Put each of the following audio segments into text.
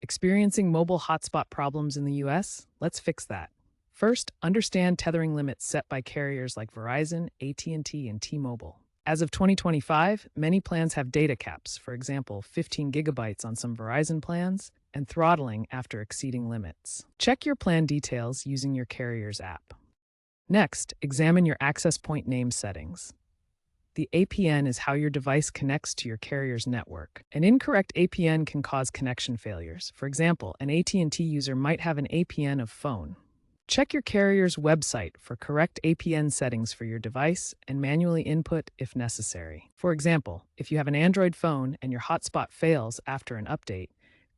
Experiencing mobile hotspot problems in the US? Let's fix that. First, understand tethering limits set by carriers like Verizon, AT&T, and T-Mobile. As of 2025, many plans have data caps, for example, 15 gigabytes on some Verizon plans, and throttling after exceeding limits. Check your plan details using your carrier's app. Next, examine your access point name settings. The APN is how your device connects to your carrier's network. An incorrect APN can cause connection failures. For example, an AT&T user might have an APN of phone. Check your carrier's website for correct APN settings for your device and manually input if necessary. For example, if you have an Android phone and your hotspot fails after an update,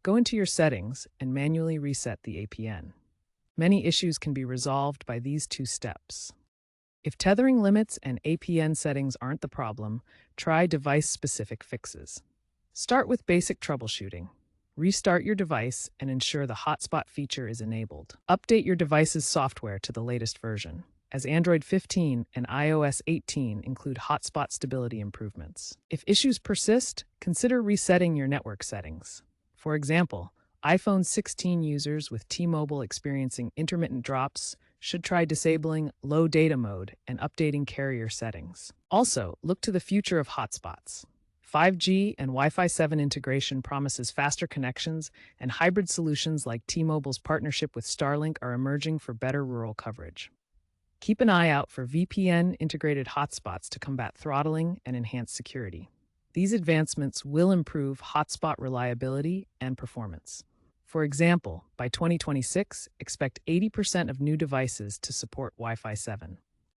go into your settings and manually reset the APN. Many issues can be resolved by these two steps. If tethering limits and APN settings aren't the problem, try device-specific fixes. Start with basic troubleshooting. Restart your device and ensure the hotspot feature is enabled. Update your device's software to the latest version, as Android 15 and iOS 18 include hotspot stability improvements. If issues persist, consider resetting your network settings. For example, iPhone 16 users with T-Mobile experiencing intermittent drops should try disabling low data mode and updating carrier settings. Also, look to the future of hotspots. 5G and Wi-Fi 7 integration promises faster connections, and hybrid solutions like T-Mobile's partnership with Starlink are emerging for better rural coverage. Keep an eye out for VPN-integrated hotspots to combat throttling and enhance security. These advancements will improve hotspot reliability and performance. For example, by 2026, expect 80% of new devices to support Wi-Fi 7.